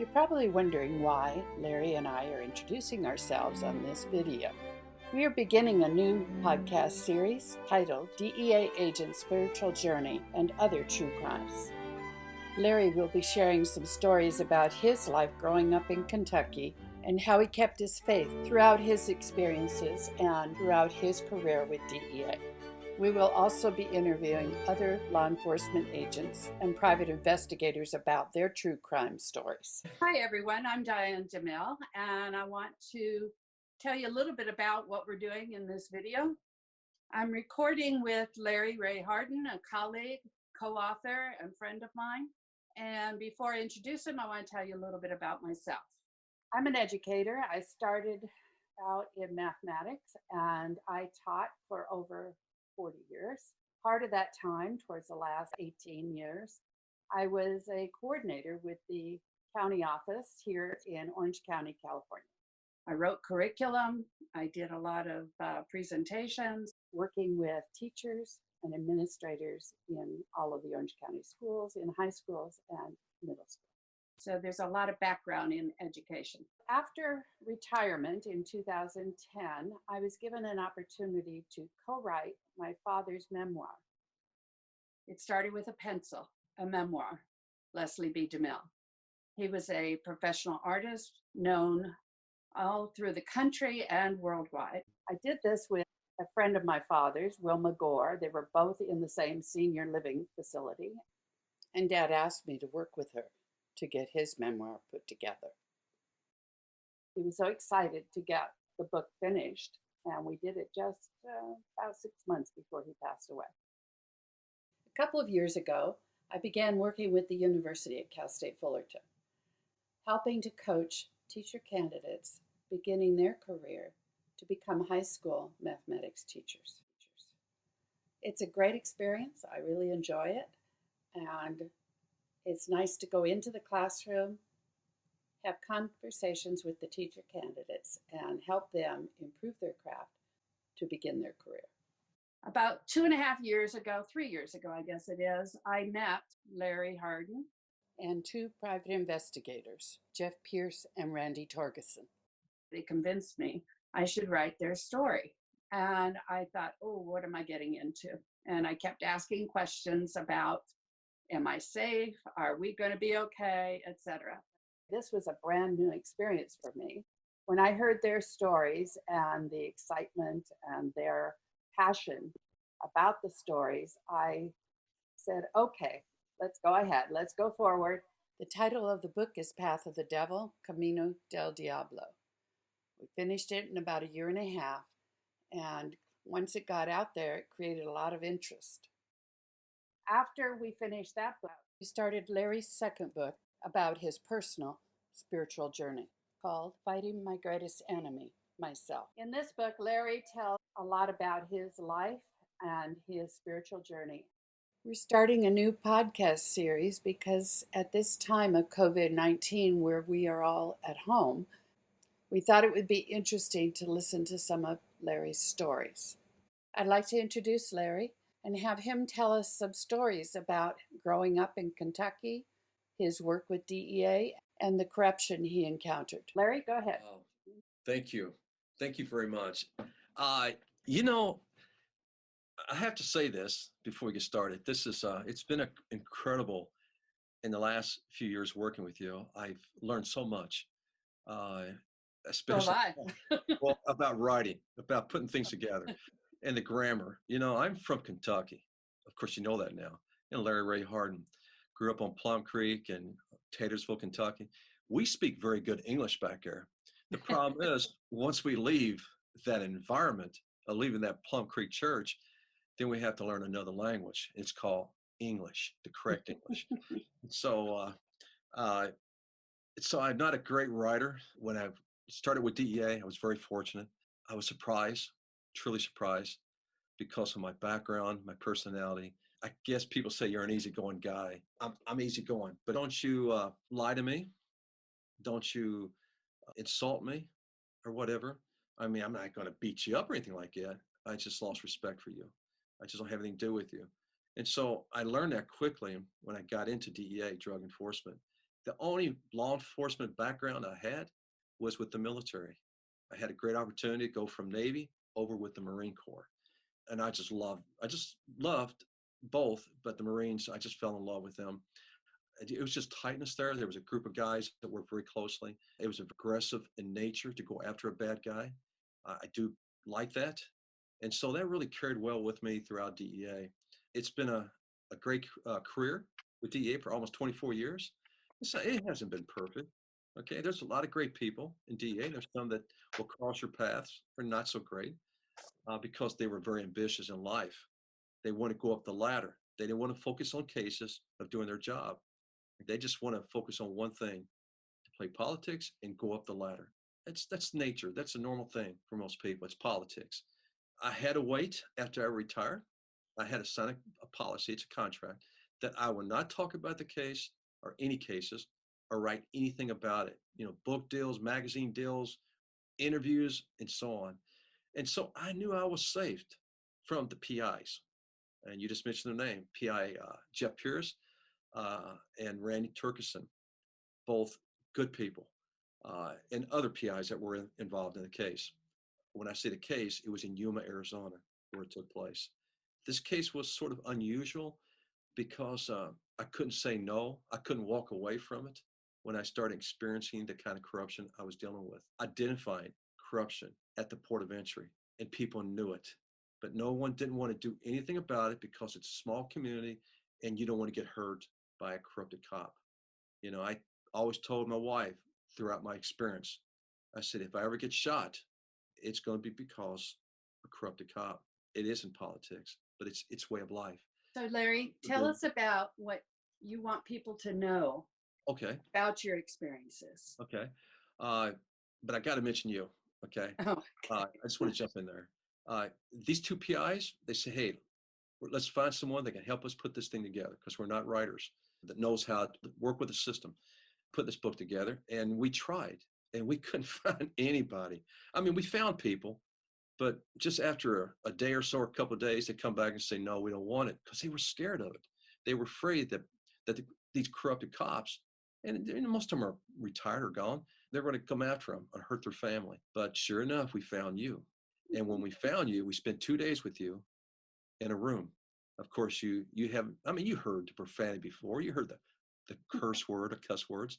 You're probably wondering why Larry and I are introducing ourselves on this video. We are beginning a new podcast series titled DEA Agent Spiritual Journey and Other True Crimes. Larry will be sharing some stories about his life growing up in Kentucky and how he kept his faith throughout his experiences and throughout his career with DEA. We will also be interviewing other law enforcement agents and private investigators about their true crime stories. Hi, everyone. I'm Diane DeMille, and I want to tell you a little bit about what we're doing in this video. I'm recording with Larry Ray Harden, a colleague, co-author, and friend of mine. And before I introduce him, I want to tell you a little bit about myself. I'm an educator. I started out in mathematics, and I taught for over 40 years. Part of that time, towards the last 18 years, I was a coordinator with the county office here in Orange County, California. I wrote curriculum. I did a lot of presentations, working with teachers and administrators in all of the Orange County schools, in high schools and middle school. So there's a lot of background in education. After retirement in 2010, I was given an opportunity to co-write my father's memoir. It started with a pencil, a memoir, Leslie B. DeMille. He was a professional artist known all through the country and worldwide. I did this with a friend of my father's, Wilma Gore. They were both in the same senior living facility. And Dad asked me to work with her to get his memoir put together. He was so excited to get the book finished, and we did it just about 6 months before he passed away. A couple of years ago, I began working with the University at Cal State Fullerton, helping to coach teacher candidates beginning their career to become high school mathematics teachers. It's a great experience. I really enjoy it, and it's nice to go into the classroom, have conversations with the teacher candidates, and help them improve their craft to begin their career. About 2.5 years ago, 3 years ago, I guess it is, I met Larry Harden and two private investigators, Jeff Pierce and Randy Torgeson. They convinced me I should write their story. And I thought, oh, what am I getting into? And I kept asking questions about, am I safe? Are we going to be okay? Etc. This was a brand new experience for me. When I heard their stories and the excitement and their passion about the stories, I said, okay, let's go ahead. Let's go forward. The title of the book is Path of the Devil, Camino del Diablo. We finished it in about 1.5 years, and once it got out there, it created a lot of interest. After we finished that book, we started Larry's second book about his personal spiritual journey called Fighting My Greatest Enemy, Myself. In this book, Larry tells a lot about his life and his spiritual journey. We're starting a new podcast series because at this time of COVID-19, where we are all at home, we thought it would be interesting to listen to some of Larry's stories. I'd like to introduce Larry and have him tell us some stories about growing up in Kentucky, his work with DEA, and the corruption he encountered. Larry, go ahead. Thank you. Thank you very much. You know, I have to say this before we get started. This is, it's been incredible in the last few years working with you. I've learned so much, especially well, about writing, about putting things together and the grammar. You know, I'm from Kentucky. Of course, you know that now. And Larry Ray Harden grew up on Plum Creek and Taylorsville, Kentucky. We speak very good English back there. The problem is once we leave that environment, leaving that Plum Creek church, then we have to learn another language. It's called English, the correct English. So I'm not a great writer. When I started with DEA, I was very fortunate. I was surprised, truly surprised, because of my background, my personality. I guess people say you're an easygoing guy. I'm easygoing, but don't you lie to me. Don't you insult me or whatever. I mean, I'm not going to beat you up or anything like that. I just lost respect for you. I just don't have anything to do with you. And so I learned that quickly when I got into DEA, drug enforcement. The only law enforcement background I had was with the military. I had a great opportunity to go from Navy over with the Marine Corps. And I just loved both, but the Marines, I just fell in love with them. It was just tightness there. There was a group of guys that worked very closely. It was aggressive in nature to go after a bad guy. I do like that. And so that really carried well with me throughout DEA. It's been a great career with DEA for almost 24 years. It hasn't been perfect. Okay, there's a lot of great people in DEA. There's some that will cross your paths or not so great because they were very ambitious in life. They want to go up the ladder. They didn't want to focus on cases of doing their job. They just want to focus on one thing, to play politics and go up the ladder. That's nature. That's a normal thing for most people. It's politics. I had to wait after I retired. I had to sign a policy, it's a contract, that I will not talk about the case or any cases or write anything about it. Book deals, magazine deals, interviews, and so on. And so I knew I was saved from the PIs. And you just mentioned their name, PI Jeff Pierce and Randy Turkison, both good people, and other PIs that were involved in the case. When I say the case, it was in Yuma, Arizona, where it took place. This case was sort of unusual because I couldn't say no. I couldn't walk away from it when I started experiencing the kind of corruption I was dealing with. Identifying corruption at the port of entry, and people knew it. But no one didn't want to do anything about it because it's a small community and you don't want to get hurt by a corrupted cop. I always told my wife throughout my experience, I said, if I ever get shot, it's going to be because of a corrupted cop. It isn't politics, but it's way of life. So Larry, tell us about what you want people to know about your experiences. Okay. But I got to mention you. Okay. I just want to jump in there. These two PIs, they say, hey, let's find someone that can help us put this thing together because we're not writers that knows how to work with the system, put this book together. And we tried and we couldn't find anybody. I mean, we found people, but just after a day or so, or a couple of days, they come back and say, no, we don't want it because they were scared of it. They were afraid that these corrupted cops, and most of them are retired or gone, they're going to come after them and hurt their family. But sure enough, we found you. And when we found you, we spent 2 days with you in a room. Of course, you heard the profanity before. You heard the curse word or cuss words,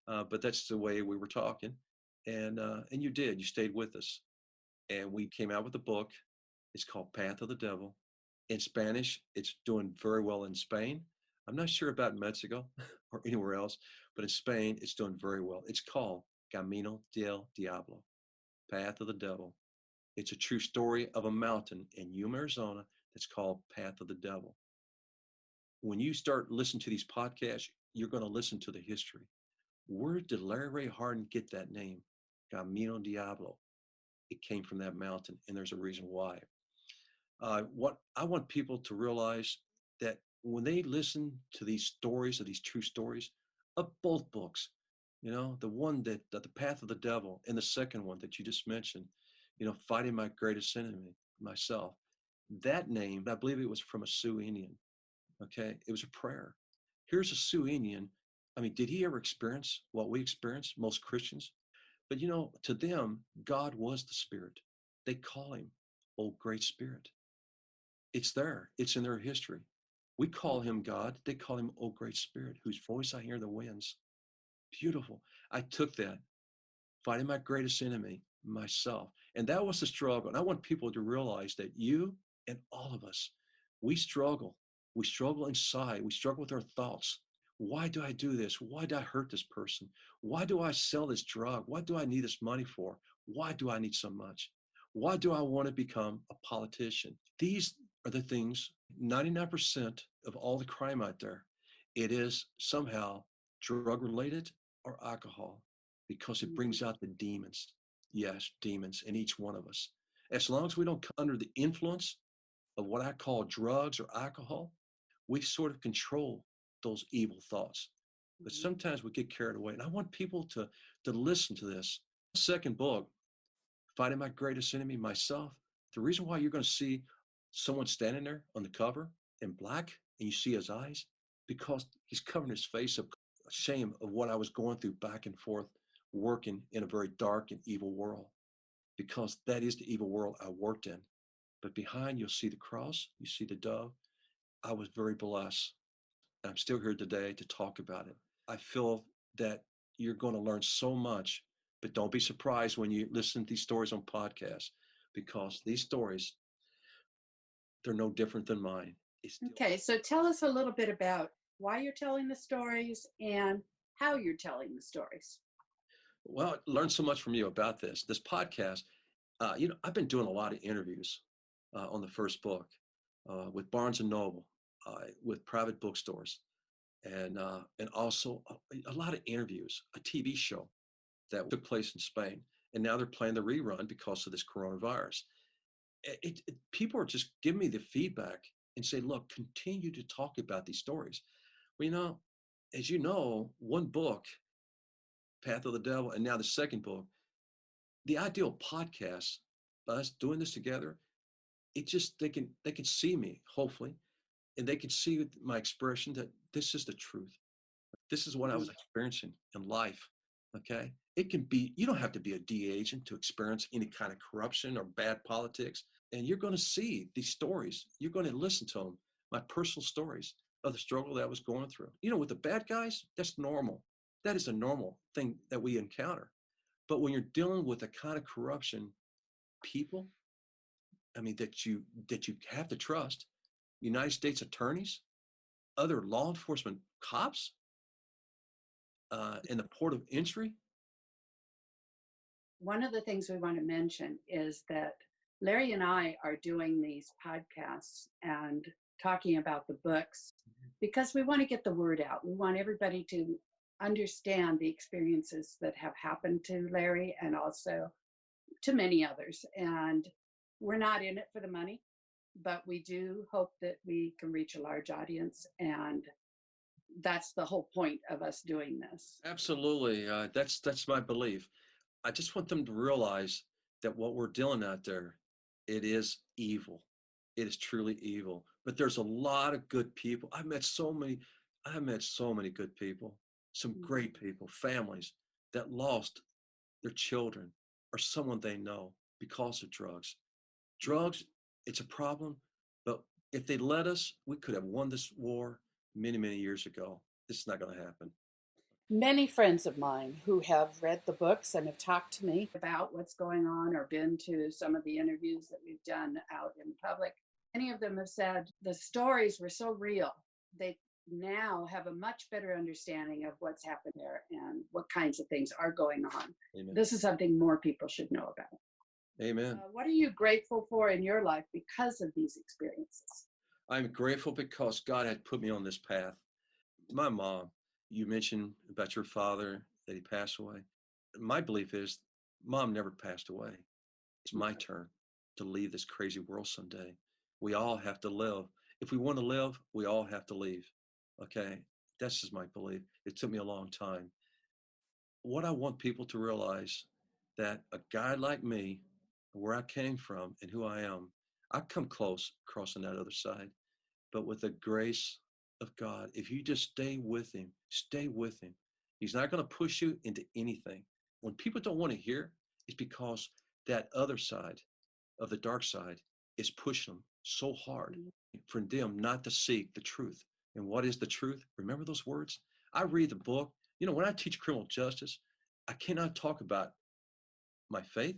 but that's the way we were talking. And you did. You stayed with us. And we came out with a book. It's called Path of the Devil. In Spanish, it's doing very well in Spain. I'm not sure about Mexico or anywhere else, but in Spain, it's doing very well. It's called Camino del Diablo, Path of the Devil. It's a true story of a mountain in Yuma, Arizona, that's called Path of the Devil. When you start listening to these podcasts, you're going to listen to the history. Where did Larry Ray Harden get that name? Camino Diablo. It came from that mountain, and there's a reason why. What I want people to realize that when they listen to these stories, of these true stories of both books, the one that the Path of the Devil, and the second one that you just mentioned, Fighting My Greatest Enemy, myself. That name, I believe it was from a Sioux Indian. Okay, it was a prayer. Here's a Sioux Indian. I mean, did he ever experience what we experience, most Christians? But to them, God was the Spirit. They call him, Oh Great Spirit. It's there. It's in their history. We call him God. They call him, Oh Great Spirit, whose voice I hear in the winds. Beautiful. I took that, fighting my greatest enemy, myself. And that was the struggle. And I want people to realize that you and all of us, we struggle. We struggle inside. We struggle with our thoughts. Why do I do this? Why do I hurt this person? Why do I sell this drug? What do I need this money for? Why do I need so much? Why do I want to become a politician? These are the things, 99% of all the crime out there, it is somehow drug related or alcohol, because it brings out the demons. Yes, demons in each one of us. As long as we don't come under the influence of what I call drugs or alcohol, we sort of control those evil thoughts. But sometimes we get carried away. And I want people to listen to this. Second book, Fighting My Greatest Enemy, myself. The reason why you're going to see someone standing there on the cover in black and you see his eyes, because he's covering his face up shame of what I was going through back and forth, working in a very dark and evil world, because that is the evil world I worked in. But behind, you'll see the cross, you see the dove. I was very blessed. I'm still here today to talk about it. I feel that you're going to learn so much, but don't be surprised when you listen to these stories on podcasts, because these stories, they're no different than mine. Okay, so tell us a little bit about why you're telling the stories and how you're telling the stories. Well, I learned so much from you about this podcast. I've been doing a lot of interviews on the first book with Barnes and Noble, with private bookstores, and also a lot of interviews, a TV show that took place in Spain, and now they're playing the rerun because of this coronavirus. People are just giving me the feedback and say, look, continue to talk about these stories. Well, as you know, one book, Path of the Devil, and now the second book, the ideal podcast, us doing this together, it just they can see me, hopefully, and they can see my expression that this is the truth. This is what I was experiencing in life. Okay. It can be, you don't have to be a DA agent to experience any kind of corruption or bad politics. And you're going to see these stories. You're going to listen to them, my personal stories of the struggle that I was going through. With the bad guys, that's normal. That is a normal thing that we encounter. But when you're dealing with the kind of corruption, people, that you have to trust, United States attorneys, other law enforcement cops, in the port of entry. One of the things we want to mention is that Larry and I are doing these podcasts and talking about the books because we want to get the word out. We want everybody to understand the experiences that have happened to Larry and also to many others. And we're not in it for the money, but we do hope that we can reach a large audience, and that's the whole point of us doing this. Absolutely. That's my belief. I just want them to realize that what we're dealing out there, it is evil. It is truly evil. But there's a lot of good people. I met so many good people, some great people, families that lost their children or someone they know because of drugs. Drugs, it's a problem, but if they let us, we could have won this war many, many years ago. This is not going to happen. Many friends of mine who have read the books and have talked to me about what's going on or been to some of the interviews that we've done out in public, many of them have said the stories were so real. They now have a much better understanding of what's happened there and what kinds of things are going on. Amen. This is something more people should know about. Amen. What are you grateful for in your life because of these experiences? I'm grateful because God had put me on this path. My mom, you mentioned about your father, that he passed away. My belief is Mom never passed away. It's my turn to leave this crazy world someday. We all have to live. If we want to live, we all have to leave. Okay? That's just my belief. It took me a long time. What I want people to realize, that a guy like me, where I came from and who I am, I come close crossing that other side. But with the grace of God, if you just stay with him, he's not going to push you into anything. When people don't want to hear, it's because that other side of the dark side is pushing them so hard for them not to seek the truth. And what is the truth? Remember those words? I read the book. When I teach criminal justice, I cannot talk about my faith,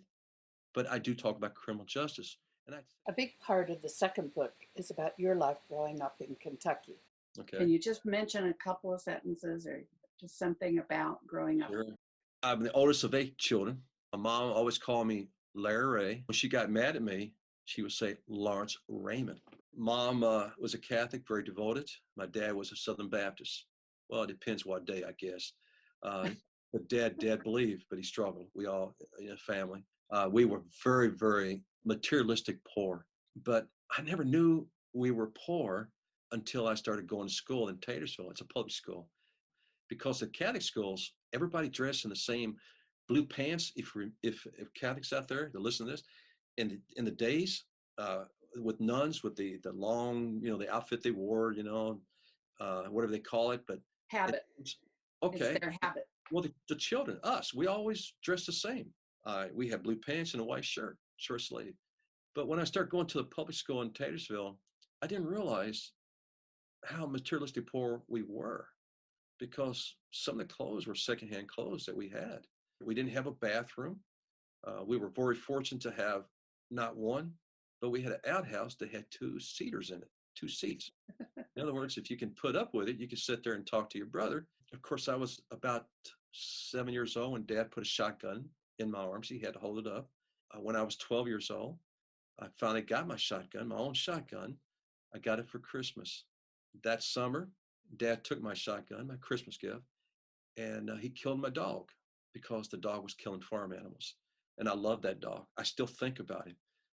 but I do talk about criminal justice. A big part of the second book is about your life growing up in Kentucky. Okay. Can you just mention a couple of sentences or just something about growing up? Sure. I'm the oldest of 8 children. My mom always called me Larry Ray. When she got mad at me, she would say Lawrence Raymond. Mom was a Catholic, very devoted. My dad was a Southern Baptist. Well, it depends what day, I guess. But dad believed, but he struggled. We all in a family. We were very, very materialistic poor. But I never knew we were poor until I started going to school in Taylorsville. It's a public school. Because the Catholic schools, everybody dressed in the same blue pants. If Catholics out there that listen to this, in the days with nuns with the long, the outfit they wore, whatever they call it, but habit. Okay. It's their habit. Well, the children, us, we always dress the same. We have blue pants and a white shirt, short sleeve. But when I started going to the public school in Taylorsville, I didn't realize how materialistically poor we were because some of the clothes were secondhand clothes that we had. We didn't have a bathroom. We were very fortunate to have not one, but we had an outhouse that had 2 seaters in it, 2 seats. In other words, if you can put up with it, you can sit there and talk to your brother. Of course, I was about 7 years old when Dad put a shotgun in my arms. He had to hold it up. When I was 12 years old, I finally got my shotgun, my own shotgun. I got it for Christmas. That summer, Dad took my shotgun, my Christmas gift, and he killed my dog because the dog was killing farm animals. And I love that dog. I still think about him.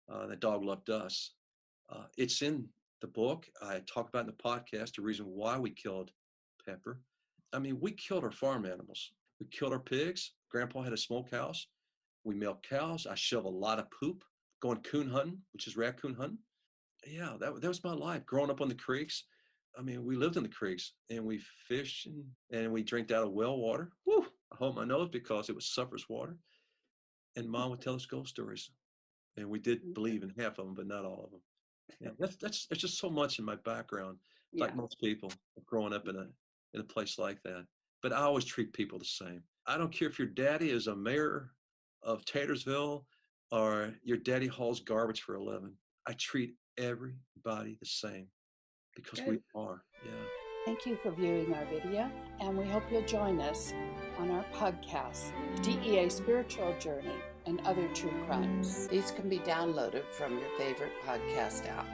That dog loved us. It's in the book. I talk about in the podcast the reason why we killed Pepper. I mean, we killed our farm animals. We killed our pigs. Grandpa had a smokehouse. We milked cows. I shoveled a lot of poop going coon hunting, which is raccoon hunting. Yeah, that was my life growing up on the creeks. I mean, we lived in the creeks and we fished and we drank out of well water. Woo! I hold my nose because it was surface water. And Mom would tell us ghost stories. And we did believe in half of them, but not all of them. Yeah, that's just so much in my background, like most people growing up in a place like that. But I always treat people the same. I don't care if your daddy is a mayor of Taylorsville or your daddy hauls garbage for a living. I treat everybody the same because we are. Yeah. Thank you for viewing our video, and we hope you'll join us on our podcast, DEA Spiritual Journey and Other True Crimes. These can be downloaded from your favorite podcast app.